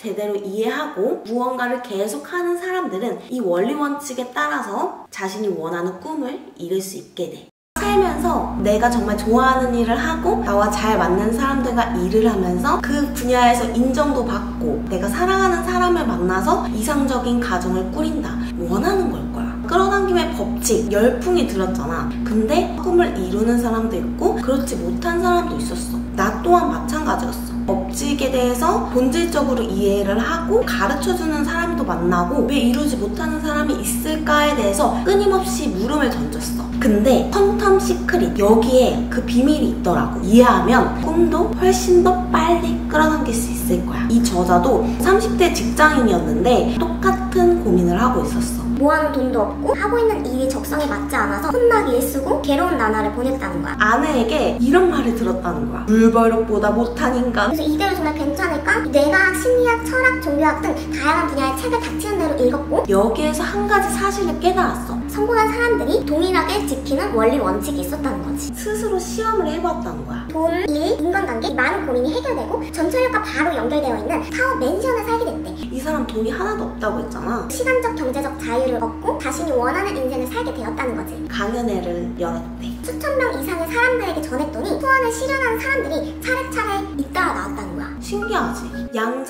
제대로 이해하고 무언가를 계속하는 사람들은 이 원리 원칙에 따라서 자신이 원하는 꿈을 이룰 수 있게 돼. 살면서 내가 정말 좋아하는 일을 하고 나와 잘 맞는 사람들과 일을 하면서 그 분야에서 인정도 받고 내가 사랑하는 사람을 만나서 이상적인 가정을 꾸린다. 원하는 걸 거야. 끌어당김의 법칙, 열풍이 들었잖아. 근데 꿈을 이루는 사람도 있고 그렇지 못한 사람도 있었어. 나 또한 마찬가지였어. 법칙에 대해서 본질적으로 이해를 하고 가르쳐주는 사람도 만나고 왜 이루지 못하는 사람이 있을까에 대해서 끊임없이 물음을 던졌어. 근데 퀀텀 시크릿, 여기에 그 비밀이 있더라고. 이해하면 꿈도 훨씬 더 빨리 끌어당길 수 있을 거야. 이 저자도 30대 직장인이었는데 똑같은 고민을 하고 있었어. 모아놓은 돈도 없고 하고 있는 일이 적성에 맞지 않아서 혼나기 일쓰고 괴로운 나날을 보냈다는 거야. 아내에게 이런 말을 들었다는 거야. 물버릇보다 못한 인간. 그래서 이대로 정말 괜찮을까? 뇌과학, 심리학, 철학, 종교학 등 다양한 분야의 책을 닥치는 대로 읽었고 여기에서 한 가지 사실을 깨달았어. 성공한 사람들이 동일하게 지키는 원리 원칙이 있었다는 거지. 스스로 시험을 해봤다는 거야. 돈, 일, 인간관계, 많은 고민이 해결되고 전철역과 바로 연결되어 있는 타워 맨션을 살게 됐대. 이 사람 돈이 하나도 없다고 했잖아. 시간적, 경제적 자유를 얻고 자신이 원하는 인생을 살게 되었다는 거지. 강연회를 열었대. 수천 명 이상의 사람들에게 전했더니 소원을 실현하는 사람들이 차례차례 잇따라 나왔다는 거야. 신기하지?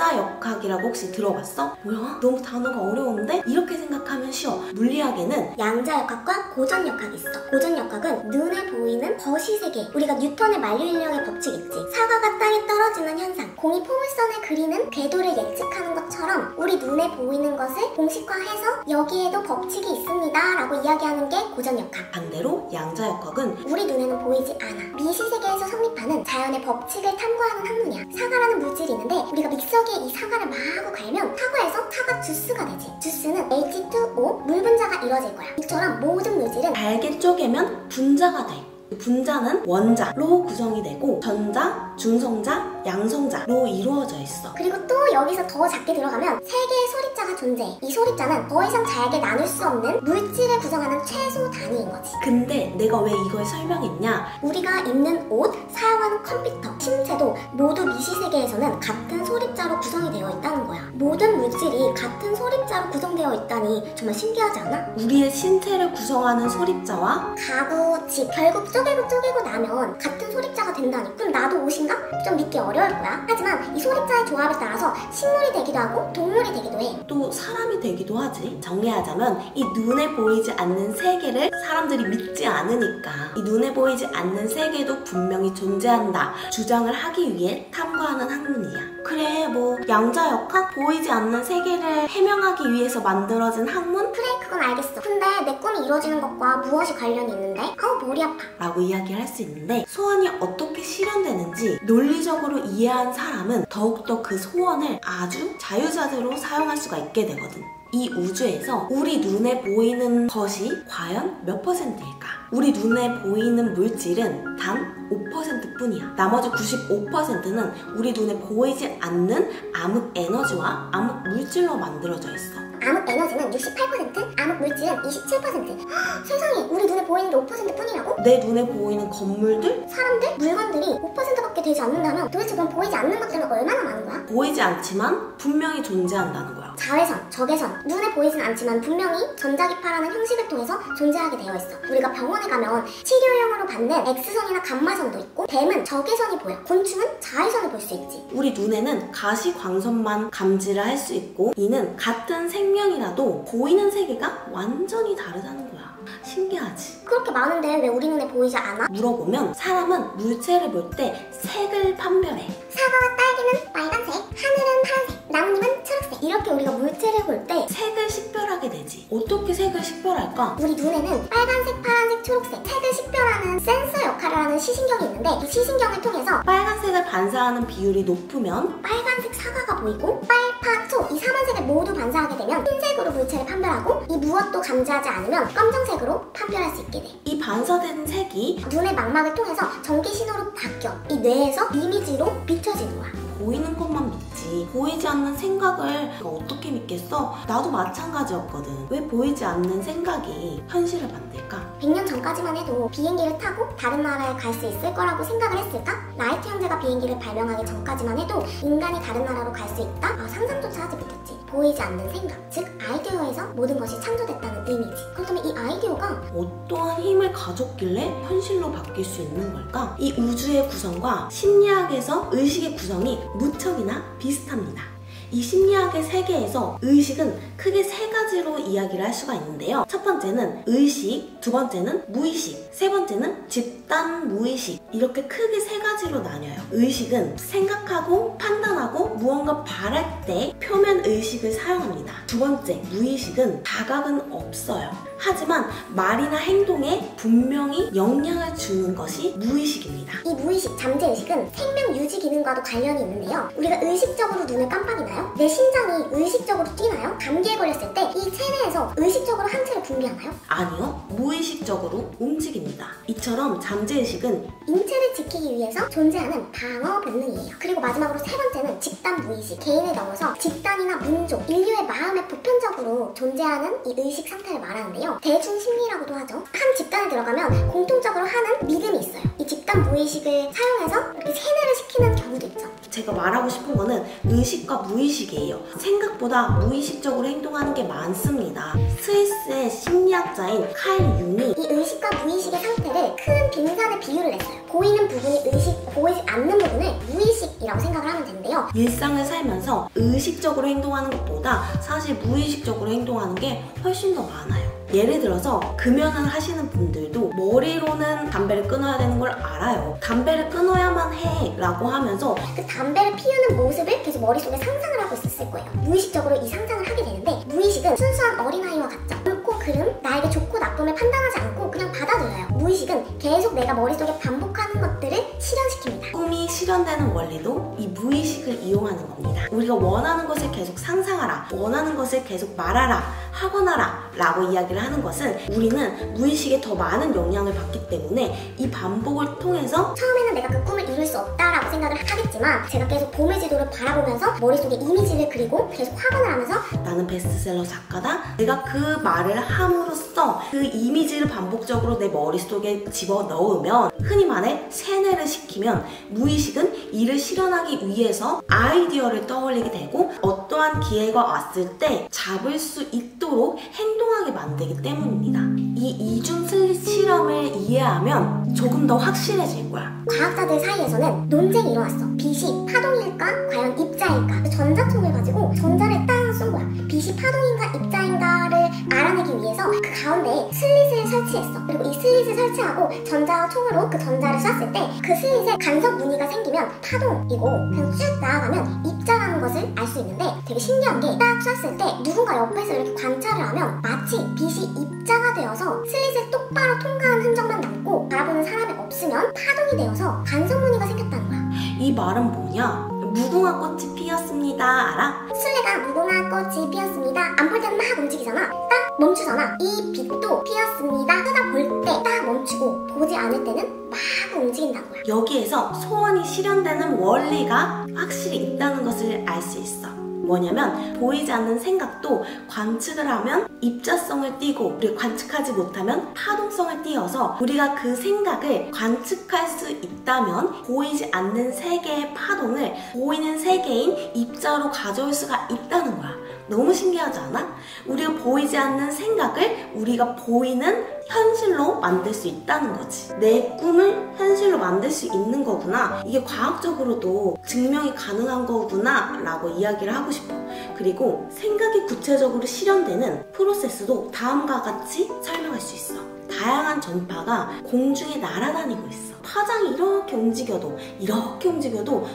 양자역학이라고 혹시 들어봤어? 뭐야? 너무 단어가 어려운데? 이렇게 생각하면 쉬워. 물리학에는 양자역학과 고전역학이 있어. 고전역학은 눈에 보이는 거시세계, 우리가 뉴턴의 만류인력의 법칙 있지? 사과가 땅에 떨어지는 현상, 공이 포물선을 그리는 궤도를 예측하는 것처럼 우리 눈에 보이는 것을 공식화해서 여기에도 법칙이 있습니다 라고 이야기하는 게 고전역학. 반대로 양자역학은 우리 눈에는 보이지 않아. 미시세계에서 성립하는 자연의 법칙을 탐구하는 학문이야. 사과라는 물질이 있는데 우리가 믹서기에 이 사과를 마구 갈면 사과에서 사과 주스가 되지. 주스는 H2O 물 분자가 이루어질 거야. 이처럼 모든 물질은 잘게 쪼개면 분자가 돼. 분자는 원자로 구성이 되고 전자, 중성자, 양성자로 이루어져 있어. 그리고 또 여기서 더 작게 들어가면 3개의 소립자가 존재해. 이 소립자는 더 이상 잘게 나눌 수 없는 물질을 구성하는 최소 단위인 거지. 근데 내가 왜 이걸 설명했냐? 우리가 입는 옷, 사용하는 컴퓨터, 신체도 모두 미시세계에서는 같은 소립자로 구성이 되어 있다는 거야. 모든 물질이 같은 소립자로 구성되어 있다니 정말 신기하지 않아? 우리의 신체를 구성하는 소립자와 가구, 집, 결국 쪼개고 나면 같은 소립자가 된다니. 그럼 나도 옷인가? 좀 믿기 어려울 거야. 하지만 이 소립자의 조합에 따라서 식물이 되기도 하고 동물이 되기도 해. 또 사람이 되기도 하지. 정리하자면 이 눈에 보이지 않는 세계를 사람들이 믿지 않으니까 이 눈에 보이지 않는 세계도 분명히 존재한다 주장을 하기 위해 탐구하는 학문이야. 그래, 뭐 양자역학, 보이지 않는 세계를 해명하기 위해서 만들어진 학문? 그래, 그건 알겠어. 근데 내 꿈이 이루어지는 것과 무엇이 관련이 있는데? 아우, 머리 아파. 라고 이야기를 할 수 있는데 소원이 어떻게 실현되는지 논리적으로 이해한 사람은 더욱더 그 소원을 아주 자유자재로 사용할 수가 있게 되거든. 이 우주에서 우리 눈에 보이는 것이 과연 몇 %일까? 우리 눈에 보이는 물질은 단 5% 뿐이야. 나머지 95%는 우리 눈에 보이지 않는 암흑 에너지와 암흑 물질로 만들어져 있어. 암흑 에너지는 68%, 암흑 물질은 27%. 세상에, 우리 눈에 보이는 게 5% 뿐이라고? 내 눈에 보이는 건물들? 사람들? 물건들이 5%밖에 되지 않는다면 도대체 그럼 보이지 않는 것들은 얼마나 많은 거야? 보이지 않지만 분명히 존재한다는 거야. 자외선, 적외선, 눈에 보이진 않지만 분명히 전자기파라는 형식을 통해서 존재하게 되어 있어. 우리가 병원에 가면 치료용으로 받는 X선이나 감마선도 있고 뱀은 적외선이 보여. 곤충은 자외선을 볼 수 있지. 우리 눈에는 가시광선만 감지를 할 수 있고 이는 같은 생명이라도 보이는 세계가 완전히 다르다는 거야. 신기하지? 그렇게 많은데 왜 우리 눈에 보이지 않아? 물어보면 사람은 물체를 볼 때 색을 판별해. 사과와 딸기는 빨간색, 하늘은 파란색, 나뭇잎은 초록색. 이렇게 우리가 물체를 볼 때 색을 식별하게 되지. 어떻게 색을 식별할까? 우리 눈에는 빨간색, 파란색, 초록색 색을 식별하는 센서 역할을 하는 시신경이 있는데 이 시신경을 통해서 빨간색을 반사하는 비율이 높으면 빨간색 사과가 보이고 빨파, 초 이 3원색을 모두 반사하게 되면 흰색으로 물체를 판별하고 이 무엇도 감지하지 않으면 검정색으로 판별할 수 있게 돼. 이 반사된 색이 눈의 망막을 통해서 전기 신호로 바뀌어 이 뇌에서 이미지로 비춰지는 거야. 보이는 것만 믿지 믿지. 보이지 않는 생각을 어떻게 믿겠어? 나도 마찬가지였거든. 왜 보이지 않는 생각이 현실을 만들까? 100년 전까지만 해도 비행기를 타고 다른 나라에 갈 수 있을 거라고 생각을 했을까? 라이트 형제가 비행기를 발명하기 전까지만 해도 인간이 다른 나라로 갈 수 있다? 상상조차 하지 못했지. 보이지 않는 생각, 즉 아이디어에서 모든 것이 창조됐다는 의미지. 그렇다면 이 아이디어가 어떠한 힘을 가졌길래 현실로 바뀔 수 있는 걸까? 이 우주의 구성과 심리학에서 의식의 구성이 무척이나 비슷합니다. 이 심리학의 세계에서 의식은 크게 세 가지로 이야기를 할 수가 있는데요. 첫 번째는 의식, 두 번째는 무의식, 세 번째는 집단 무의식. 이렇게 크게 세 가지로 나뉘어요. 의식은 생각하고 판단하고 무언가 바랄 때 표면 의식을 사용합니다. 두 번째, 무의식은 자각은 없어요. 하지만 말이나 행동에 분명히 영향을 주는 것이 무의식입니다. 이 무의식, 잠재의식은 생명 유지 기능과도 관련이 있는데요. 우리가 의식적으로 눈을 깜빡이나요? 내 심장이 의식적으로 뛰나요? 감기에 걸렸을 때 이 체내에서 의식적으로 항체를 분비하나요? 아니요, 무의식적으로 움직입니다. 이처럼 잠재의식은 인체를 지키기 위해서 존재하는 방어 본능이에요. 그리고 마지막으로 세 번째는 집단 무의식, 개인을 넘어서 집단이나 민족, 인류의 마음에 보편적으로 존재하는 이 의식 상태를 말하는데요. 대중심리라고도 하죠. 한 집단에 들어가면 공통적으로 하는 믿음이 있어요. 이 집단 무의식을 사용해서 이렇게 세뇌를 시키는 경우도 있죠. 제가 말하고 싶은 거는 의식과 무의식이에요. 생각보다 무의식적으로 행동하는 게 많습니다. 스위스의 심리학자인 칼 융이 이 의식과 무의식의 상태를 큰 빙산에 비유를 했어요. 보이는 부분이 의식, 보이지 않는 부분을 무의식이라고 생각을 하면 되는데요. 일상을 살면서 의식적으로 행동하는 것보다 사실 무의식적으로 행동하는 게 훨씬 더 많아요. 예를 들어서 금연을 하시는 분들도 머리로는 담배를 끊어야 되는 걸 알아요. 담배를 끊어야만 해 라고 하면서 그 담배를 피우는 모습을 계속 머릿속에 상상을 하고 있었을 거예요. 무의식적으로 이 상상을 하게 되는데 무의식은 순수한 어린아이와 같죠. 옳고 그름, 나에게 좋고 나쁨을 판단하지 않고 그냥 받아들여요. 무의식은 계속 내가 머릿속에 반복하는 것들을 실현시킵니다. 꿈이 실현되는 원리도 이 무의식을 이용하는 겁니다. 우리가 원하는 것을 계속 상상하라, 원하는 것을 계속 말하라, 하거나라 라고 이야기를 하는 것은 우리는 무의식에 더 많은 영향을 받기 때문에 이 반복을 통해서 처음에는 내가 그 꿈을 이룰 수 없다라고 생각을 하겠지만 제가 계속 봄의 지도를 바라보면서 머릿속에 이미지를 그리고 계속 확언을 하면서 나는 베스트셀러 작가다. 내가 그 말을 함으로써 그 이미지를 반복적으로 내 머릿속에 집어넣으면 흔히 말해 세뇌를 시키면 무의식은 이를 실현하기 위해서 아이디어를 떠올리게 되고 어떠한 기회가 왔을 때 잡을 수 있도록 행동하게 만들기 때문입니다. 이 이중 슬릿 실험을 이해하면 조금 더 확실해질 거야. 과학자들 사이에서는 논쟁이 일어났어. 빛이 파동일까? 과연 입자일까? 전자총을 가지고 전자를 땅 쏜 거야. 빛이 파동인가 입자인가를 알아내기 위해서 그 가운데에 슬릿을 설치했어. 그리고 이 슬릿을 설치하고 전자총으로 그 전자를 쐈을 때 그 슬릿에 간섭 무늬가 생기면 파동이고 그냥 쭉 나아가면 입자라는 것을 알 수 있는데 되게 신기한 게 딱 쐈을 때 누군가 옆에서 이렇게 관찰을 하면 마치 빛이 입자가 되어서 슬릿을 똑바로 통과한 흔적만 남고 바라보는 사람이 없으면 파동이 되어서 간섭 무늬가 생겼다는 거야. 이 말은 뭐냐? 무궁화 꽃이 피었습니다. 알아? 술래가 무궁화 꽃이 피었습니다. 안 볼 때는 막 움직이잖아. 딱 멈추잖아. 이 빛도 피었습니다. 쳐다볼 때 딱 멈추고 보지 않을 때는 막 움직인다는 거야. 여기에서 소원이 실현되는 원리가 확실히 있다는 것을 알 수 있어. 뭐냐면 보이지 않는 생각도 관측을 하면 입자성을 띠고 우리가 관측하지 못하면 파동성을 띠어서 우리가 그 생각을 관측할 수 있다면 보이지 않는 세계의 파동을 보이는 세계인 입자로 가져올 수가 있다는 거야. 너무 신기하지 않아? 우리가 보이지 않는 생각을 우리가 보이는 현실로 만들 수 있다는 거지. 내 꿈을 현실로 만들 수 있는 거구나. 이게 과학적으로도 증명이 가능한 거구나 라고 이야기를 하고 싶어. 그리고 생각이 구체적으로 실현되는 프로세스도 다음과 같이 설명할 수 있어. 다양한 전파가 공중에 날아다니고 있어. 파장이 이렇게 움직여도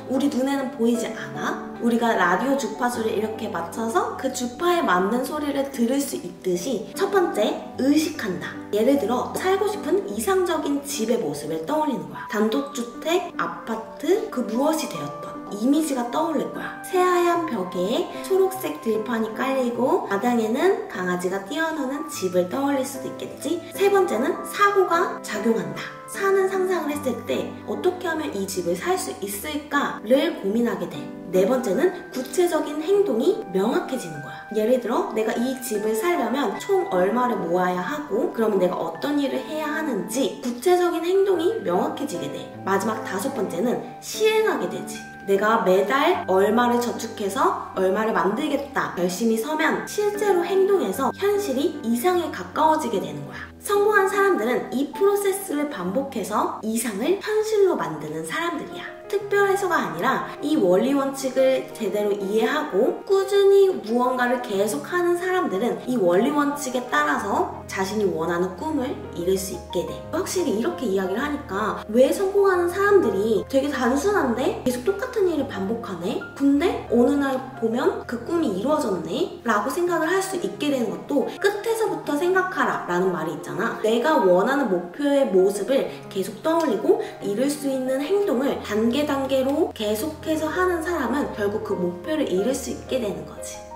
우리 눈에는 보이지 않아? 우리가 라디오 주파수를 이렇게 맞춰서 그 주파에 맞는 소리를 들을 수 있듯이 첫 번째, 의식한다. 예를 들어 살고 싶은 이상적인 집의 모습을 떠올리는 거야. 단독주택, 아파트, 그 무엇이 되었던 이미지가 떠오를 거야. 새하얀 벽에 초록색 들판이 깔리고 마당에는 강아지가 뛰어노는 집을 떠올릴 수도 있겠지. 세 번째는 사고가 작용한다. 사는 상상을 했을 때 어떻게 하면 이 집을 살 수 있을까를 고민하게 돼. 네 번째는 구체적인 행동이 명확해지는 거야. 예를 들어 내가 이 집을 살려면 총 얼마를 모아야 하고 그러면 내가 어떤 일을 해야 하는지 구체적인 행동이 명확해지게 돼. 마지막 다섯 번째는 시행하게 되지. 내가 매달 얼마를 저축해서 얼마를 만들겠다 열심히 서면 실제로 행동해서 현실이 이상에 가까워지게 되는 거야. 성공한 사람들은 이 프로세스를 반복해서 이상을 현실로 만드는 사람들이야. 특별해서가 아니라 이 원리 원칙을 제대로 이해하고 꾸준히 무언가를 계속하는 사람들은 이 원리 원칙에 따라서 자신이 원하는 꿈을 이룰 수 있게 돼. 확실히 이렇게 이야기를 하니까 왜 성공하는 사람들이 되게 단순한데 계속 똑같은 일을 반복하네? 근데 어느 날 보면 그 꿈이 이루어졌네? 라고 생각을 할 수 있게 되는 것도 끝에서부터 생각하라 라는 말이 있잖아. 내가 원하는 목표의 모습을 계속 떠올리고 이룰 수 있는 행동을 단계로 계속해서 하는 사람은 결국 그 목표를 이룰 수 있게 되는 거지.